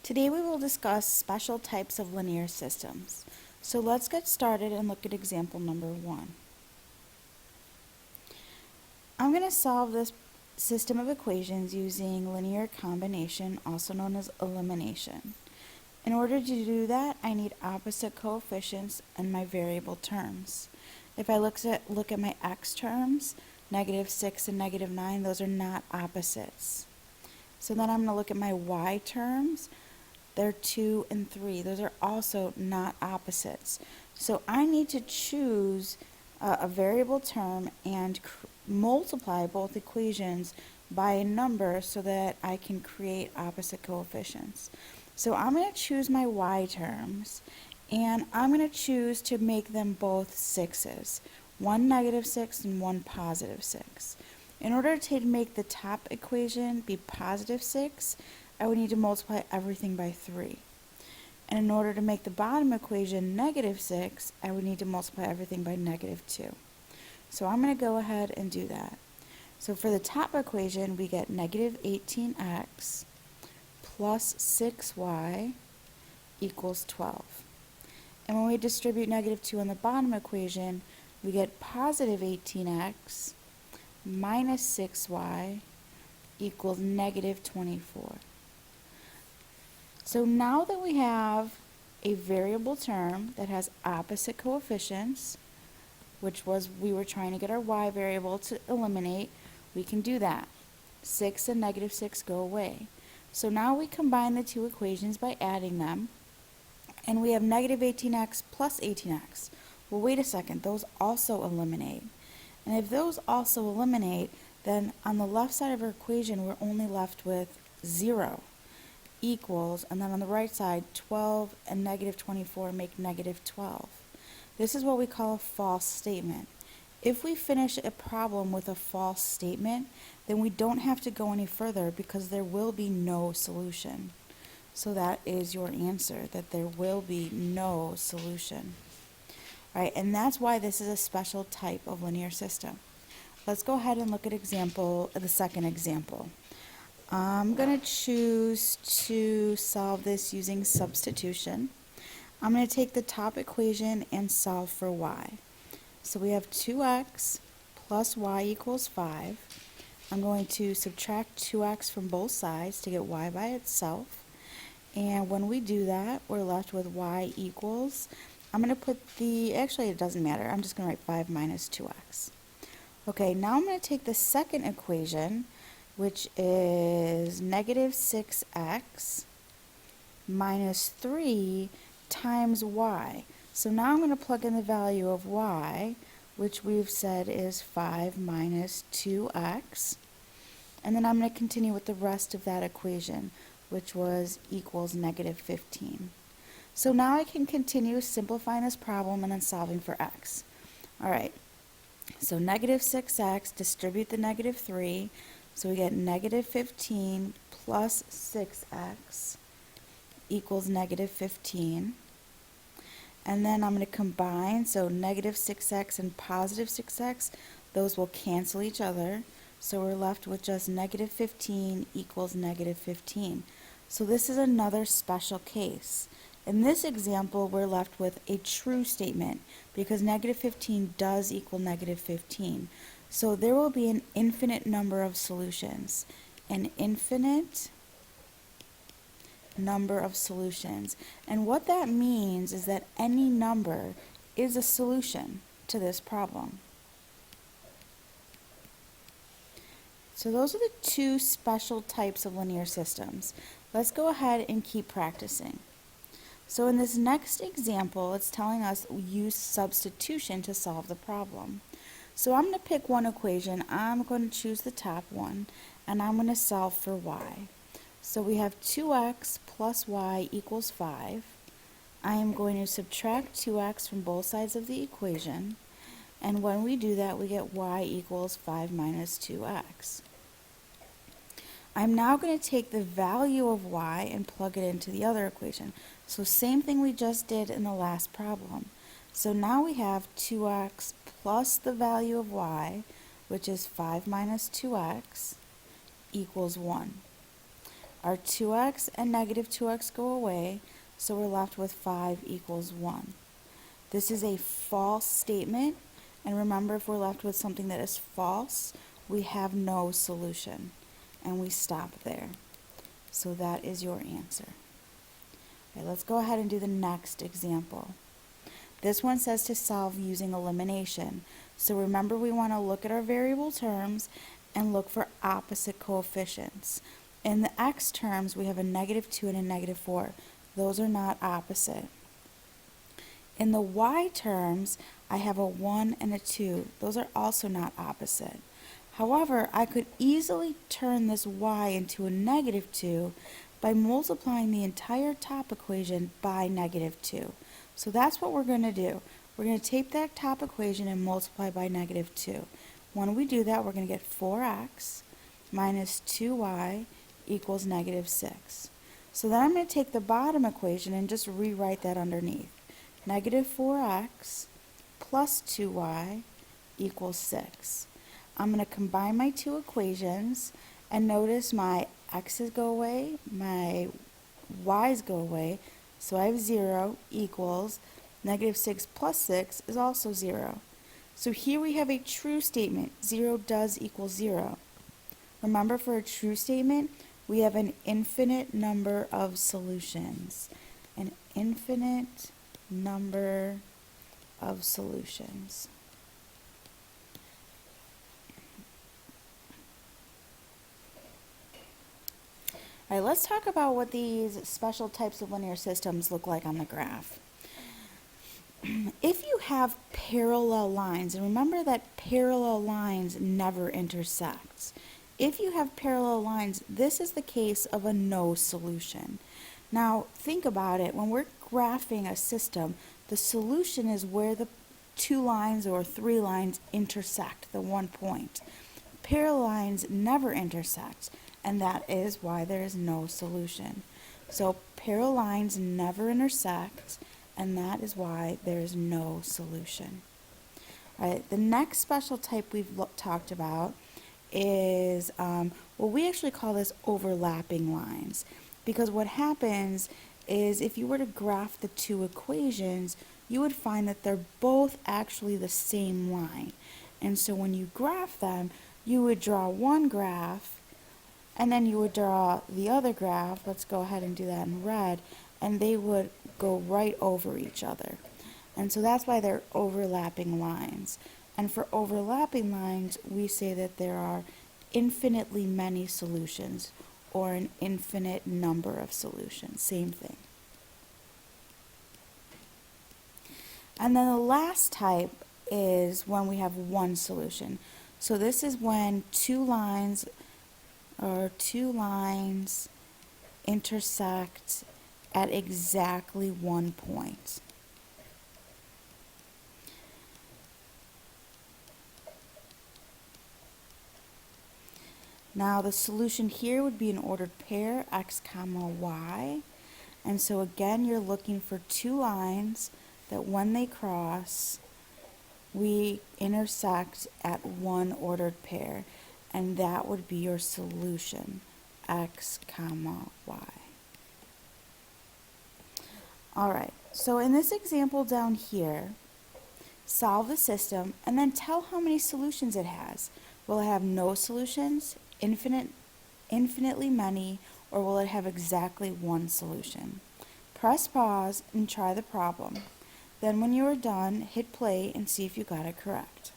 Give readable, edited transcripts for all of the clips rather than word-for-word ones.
Today we will discuss special types of linear systems. So let's get started and look at example number 1. I'm going to solve this system of equations using linear combination, also known as elimination. In order to do that, I need opposite coefficients and my variable terms. If I look at my x terms, -6 and -9, those are not opposites. So then I'm going to look at my y terms. They're 2 and 3. Those are also not opposites. So I need to choose a variable term and multiply both equations by a number so that I can create opposite coefficients. So I'm going to choose my y terms, and I'm going to choose to make them both 6's. One -6 and one +6. In order to make the top equation be +6, I would need to multiply everything by 3. And in order to make the bottom equation -6, I would need to multiply everything by -2. So I'm going to go ahead and do that. So for the top equation, we get -18x plus 6y equals 12. And when we distribute -2 on the bottom equation, we get +18x minus 6y equals -24. So now that we have a variable term that has opposite coefficients, which was we were trying to get our y variable to eliminate, we can do that. 6 and -6 go away. So now we combine the two equations by adding them, and we have -18x plus 18x. Well, wait a second, those also eliminate. And if those also eliminate, then on the left side of our equation, we're only left with 0 equals, and then on the right side, 12 and -24 make -12. This is what we call a false statement. If we finish a problem with a false statement, then we don't have to go any further because there will be no solution. So that is your answer, that there will be no solution. All right, and that's why this is a special type of linear system. Let's go ahead and look at the second example. I'm going to choose to solve this using substitution. I'm going to take the top equation and solve for y. So we have 2x plus y equals 5. I'm going to subtract 2x from both sides to get y by itself. And when we do that, we're left with y equals, I'm going to put actually it doesn't matter, I'm just going to write 5 minus 2x. Okay, now I'm going to take the second equation, which is -6x minus 3 times y. So now I'm going to plug in the value of y, which we've said is 5 minus 2x. And then I'm going to continue with the rest of that equation, which was equals -15. So now I can continue simplifying this problem and then solving for x. All right, so -6x, distribute the -3, so we get -15 plus 6x equals -15. And then I'm going to combine, so -6x and +6x, those will cancel each other. So we're left with just -15 equals -15. So this is another special case. In this example, we're left with a true statement because -15 does equal -15. So there will be an infinite number of solutions. An infinite number of solutions. And what that means is that any number is a solution to this problem. So those are the two special types of linear systems. Let's go ahead and keep practicing. So in this next example, it's telling us use substitution to solve the problem. So I'm going to pick one equation. I'm going to choose the top one, and I'm going to solve for y. So we have 2x plus y equals 5. I am going to subtract 2x from both sides of the equation, and when we do that, we get y equals 5 minus 2x. I'm now going to take the value of y and plug it into the other equation. So same thing we just did in the last problem. So now we have 2x plus the value of y, which is 5 minus 2x, equals 1. Our 2x and negative 2x go away, so we're left with 5 equals 1. This is a false statement, and remember, if we're left with something that is false, we have no solution, and we stop there. So that is your answer. Okay, let's go ahead and do the next example. This one says to solve using elimination. So remember, we want to look at our variable terms and look for opposite coefficients. In the x terms, we have a -2 and a -4. Those are not opposite. In the y terms, I have a 1 and a 2. Those are also not opposite. However, I could easily turn this y into a -2 by multiplying the entire top equation by -2. So that's what we're going to do. We're going to take that top equation and multiply by -2. When we do that, we're going to get 4x minus 2y equals -6. So then I'm going to take the bottom equation and just rewrite that underneath. -4x plus 2y equals 6. I'm going to combine my two equations, and notice my x's go away, my y's go away, so I have 0 equals -6 plus 6 is also 0. So here we have a true statement. 0 does equal 0. Remember, for a true statement, we have an infinite number of solutions. An infinite number of solutions. All right, let's talk about what these special types of linear systems look like on the graph. If you have parallel lines, and remember that parallel lines never intersect. If you have parallel lines, this is the case of a no solution. Now, think about it. When we're graphing a system, the solution is where the two lines or three lines intersect, the one point. Parallel lines never intersect, and that is why there is no solution. So parallel lines never intersect, and that is why there is no solution. All right, the next special type we've talked about is, well, we actually call this overlapping lines, because what happens is if you were to graph the two equations, you would find that they're both actually the same line. And so when you graph them, you would draw one graph, and then you would draw the other graph. Let's go ahead and do that in red, and they would go right over each other. And so that's why they're overlapping lines. And for overlapping lines, we say that there are infinitely many solutions, or an infinite number of solutions. Same thing. And then the last type is when we have one solution. So this is when two lines intersect at exactly one point. Now the solution here would be an ordered pair, x comma y. And so again, you're looking for two lines that when they cross, we intersect at one ordered pair. And that would be your solution, x comma y. All right, so in this example down here, solve the system and then tell how many solutions it has. Will it have no solutions, infinitely many, or will it have exactly one solution? Press pause and try the problem. Then when you are done, hit play and see if you got it correct.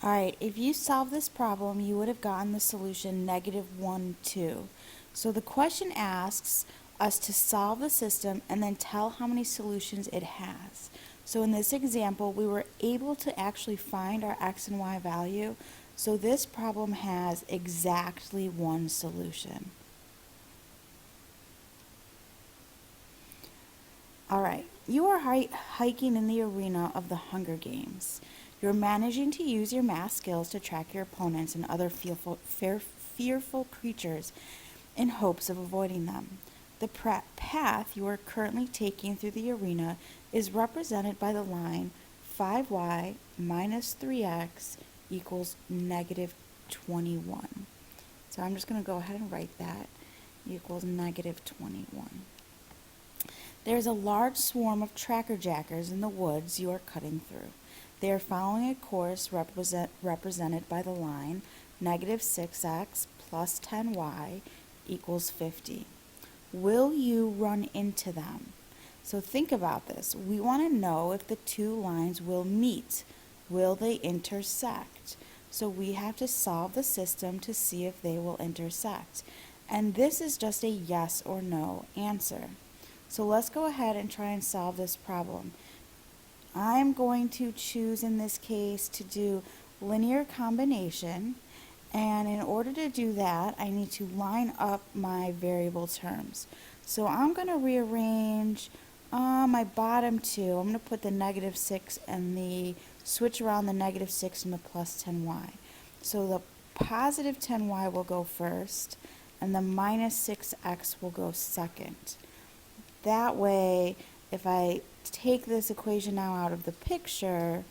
Alright, if you solve this problem, you would have gotten the solution -1, 2. So the question asks us to solve the system and then tell how many solutions it has. So in this example, we were able to actually find our x and y value. So this problem has exactly one solution. Alright, you are hiking in the arena of the Hunger Games. You're managing to use your math skills to track your opponents and other fearful creatures in hopes of avoiding them. The path you are currently taking through the arena is represented by the line 5y minus 3x equals -21. So I'm just going to go ahead and write that. equals negative 21. There's a large swarm of tracker-jackers in the woods you are cutting through. They are following a course represented by the line negative 6x plus 10y equals 50. Will you run into them? So think about this. We want to know if the two lines will meet. Will they intersect? So we have to solve the system to see if they will intersect. And this is just a yes or no answer. So let's go ahead and try and solve this problem. I'm going to choose in this case to do linear combination, and in order to do that I need to line up my variable terms. So I'm going to rearrange my bottom two. I'm going to put the negative 6 and switch around the negative 6 and the plus 10y. So the positive 10y will go first and the minus 6x will go second. That way, if I take this equation now out of the picture,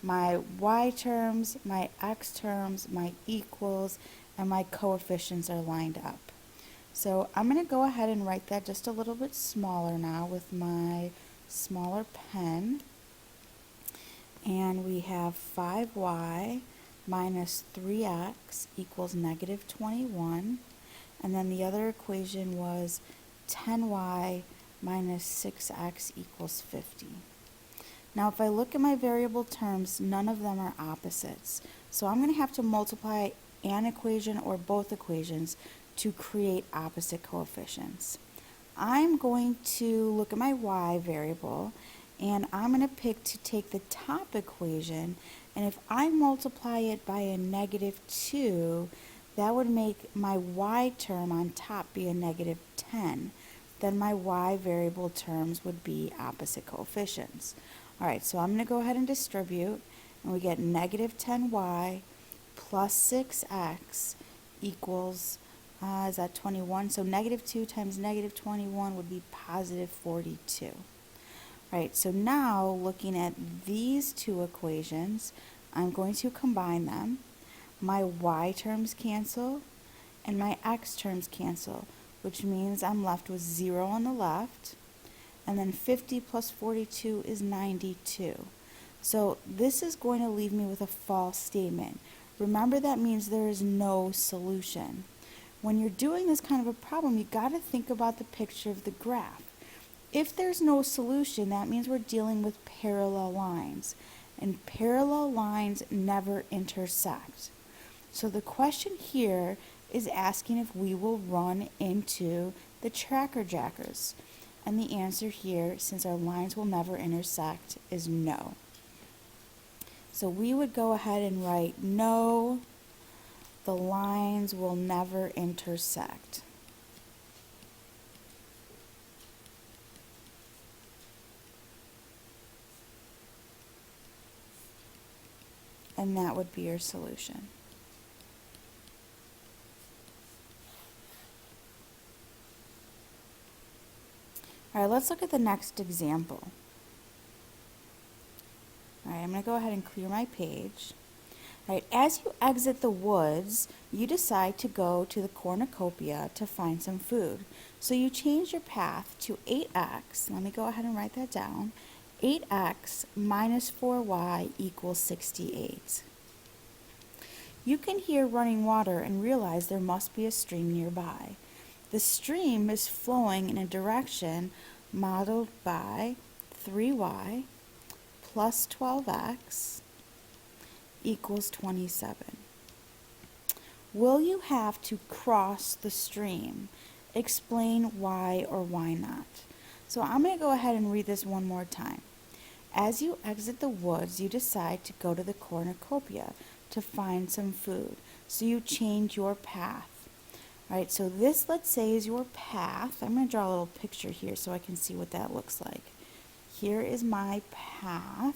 my y terms, my x terms, my equals, and my coefficients are lined up. So I'm going to go ahead and write that just a little bit smaller now with my smaller pen. And we have 5y minus 3x equals negative 21. And then the other equation was 10y minus 6x equals 50. Now if I look at my variable terms, none of them are opposites. So I'm going to have to multiply an equation or both equations to create opposite coefficients. I'm going to look at my y variable and I'm going to pick to take the top equation, and if I multiply it by a negative 2, that would make my y term on top be a negative 10. Then my y variable terms would be opposite coefficients. Alright, so I'm going to go ahead and distribute, and we get negative 10y plus 6x equals, is that 21? So negative 2 times negative 21 would be positive 42. Alright, so now looking at these two equations, I'm going to combine them. My y terms cancel and my x terms cancel, which means I'm left with 0 on the left, and then 50 plus 42 is 92. So this is going to leave me with a false statement. Remember, that means there is no solution. When you're doing this kind of a problem, you got to think about the picture of the graph. If there's no solution, that means we're dealing with parallel lines, and parallel lines never intersect. So the question here is asking if we will run into the tracker-jackers. And the answer here, since our lines will never intersect, is no. So we would go ahead and write no, the lines will never intersect. And that would be your solution. Alright, let's look at the next example. Alright, I'm going to go ahead and clear my page. Alright, as you exit the woods, you decide to go to the cornucopia to find some food. So you change your path to 8x, let me go ahead and write that down, 8x minus 4y equals 68. You can hear running water and realize there must be a stream nearby. The stream is flowing in a direction modeled by 3y plus 12x equals 27. Will you have to cross the stream? Explain why or why not. So I'm going to go ahead and read this one more time. As you exit the woods, you decide to go to the cornucopia to find some food. So you change your path. Alright, so this, let's say, is your path. I'm going to draw a little picture here so I can see what that looks like. Here is my path.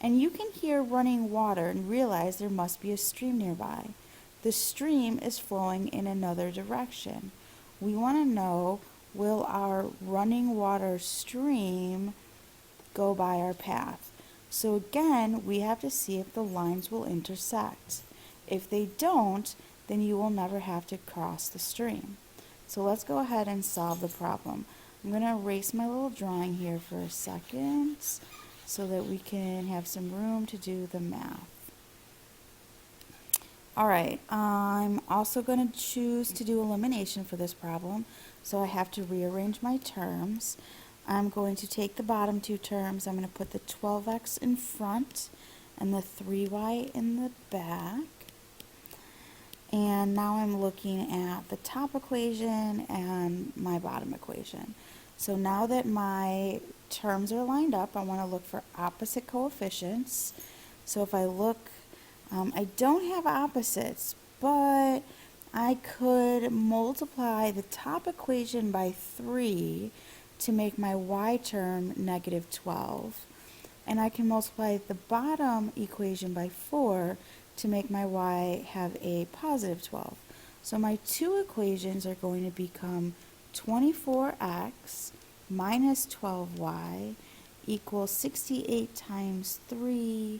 And you can hear running water and realize there must be a stream nearby. The stream is flowing in another direction. We want to know, will our running water stream go by our path? So again, we have to see if the lines will intersect. If they don't, then you will never have to cross the stream. So let's go ahead and solve the problem. I'm going to erase my little drawing here for a second so that we can have some room to do the math. All right, I'm also going to choose to do elimination for this problem, so I have to rearrange my terms. I'm going to take the bottom two terms, I'm going to put the 12x in front and the 3y in the back. And now I'm looking at the top equation and my bottom equation. So now that my terms are lined up, I want to look for opposite coefficients. So if I look, I don't have opposites, but I could multiply the top equation by 3 to make my y term negative 12. And I can multiply the bottom equation by 4 to make my y have a positive 12. So my two equations are going to become 24x minus 12y equals 68 times 3.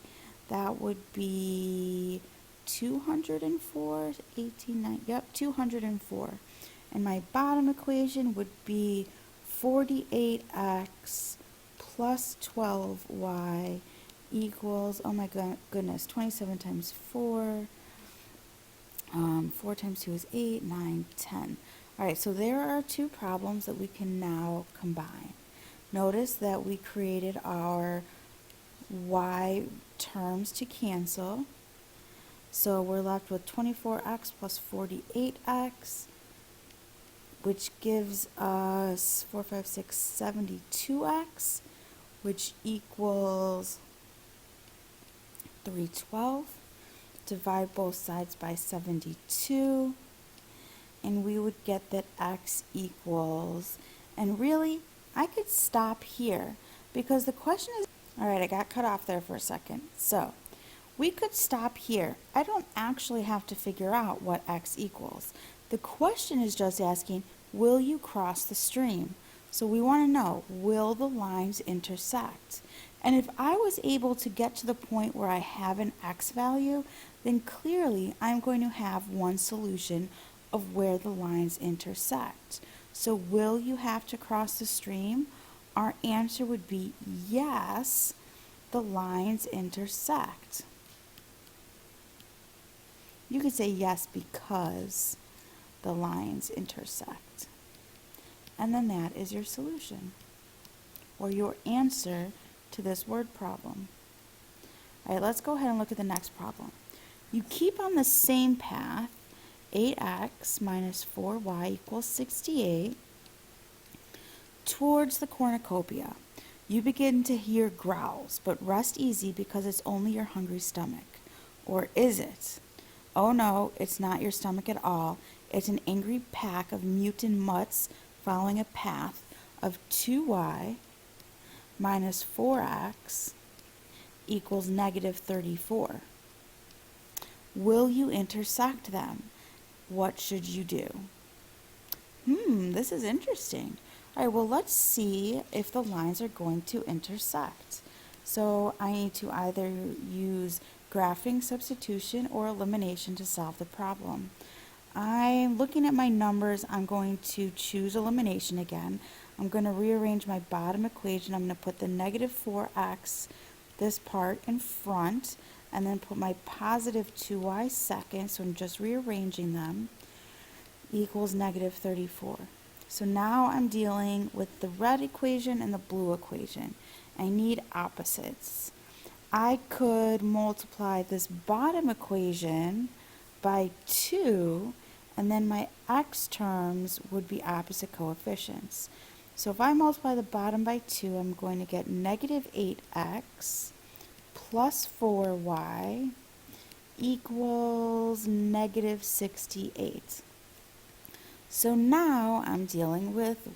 That would be 204, 18, 9, yep, 204. And my bottom equation would be 48x plus 12y equals, oh my goodness, 27 times 4. 4 times 2 is 8, 9, 10. All right, so there are two problems that we can now combine. Notice that we created our y terms to cancel. So we're left with 24x plus 48x, which gives us 4, 5, 6, 72x, which equals 312. Divide both sides by 72, and we would get that x equals, and really, I could stop here, because the question is, all right, I got cut off there for a second. So, we could stop here. I don't actually have to figure out what x equals. The question is just asking, will you cross the stream? So we want to know, will the lines intersect? And if I was able to get to the point where I have an x value, then clearly I'm going to have one solution of where the lines intersect. So will you have to cross the stream? Our answer would be yes, the lines intersect. You could say yes because the lines intersect. And then that is your solution, or your answer to this word problem. All right, let's go ahead and look at the next problem. You keep on the same path, 8x minus 4y equals 68, towards the cornucopia. You begin to hear growls, but rest easy because it's only your hungry stomach. Or is it? Oh no, it's not your stomach at all. It's an angry pack of mutant mutts following a path of 2y minus 4x equals negative 34. Will you intersect them? What should you do? This is interesting. All right, well, let's see if the lines are going to intersect. So I need to either use graphing substitution or elimination to solve the problem. I'm looking at my numbers. I'm going to choose elimination again. I'm going to rearrange my bottom equation. I'm going to put the negative 4x, this part, in front, and then put my positive 2y second, so I'm just rearranging them, equals negative 34. So now I'm dealing with the red equation and the blue equation. I need opposites. I could multiply this bottom equation by 2, and then my x terms would be opposite coefficients. So if I multiply the bottom by 2, I'm going to get negative 8x plus 4y equals negative 68. So now I'm dealing with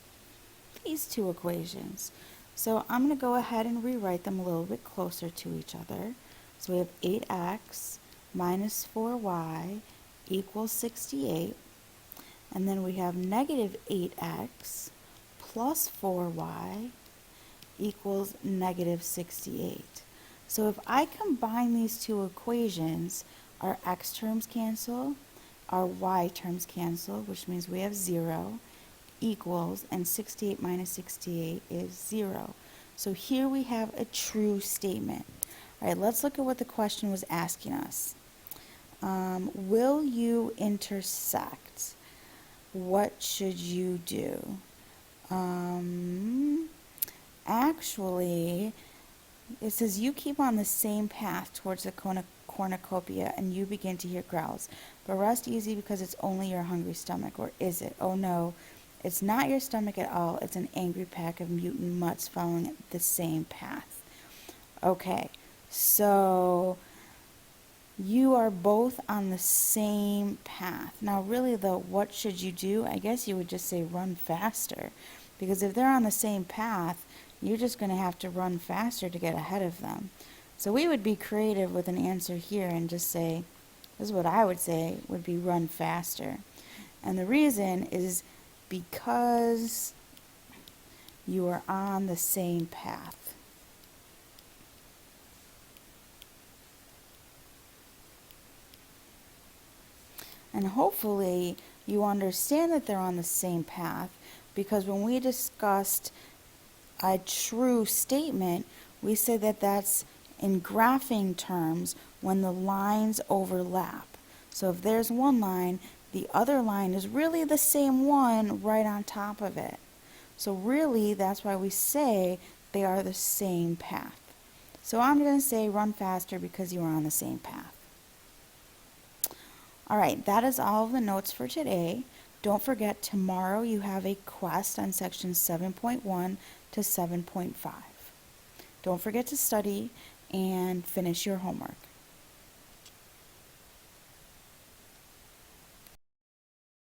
these two equations. So I'm going to go ahead and rewrite them a little bit closer to each other. So we have 8x minus 4y equals 68. And then we have negative 8x plus 4y equals negative 68. So if I combine these two equations, our x terms cancel, our y terms cancel, which means we have 0, equals, and 68 minus 68 is 0. So here we have a true statement. All right, let's look at what the question was asking us. Will you intersect? What should you do? Actually, it says you keep on the same path towards the cornucopia and you begin to hear growls. But rest easy because it's only your hungry stomach. Or is it? Oh no, it's not your stomach at all. It's an angry pack of mutant mutts following the same path. Okay, so you are both on the same path. Now really though, what should you do? I guess you would just say run faster. Because if they're on the same path, you're just going to have to run faster to get ahead of them. So we would be creative with an answer here and just say, this is what I would say, would be run faster. And the reason is because you are on the same path. And hopefully you understand that they're on the same path, because when we discussed a true statement, we said that that's in graphing terms when the lines overlap. So if there's one line, the other line is really the same one right on top of it. So really, that's why we say they are the same path. So I'm going to say run faster because you are on the same path. All right, that is all of the notes for today. Don't forget, tomorrow you have a quest on sections 7.1 to 7.5. Don't forget to study and finish your homework.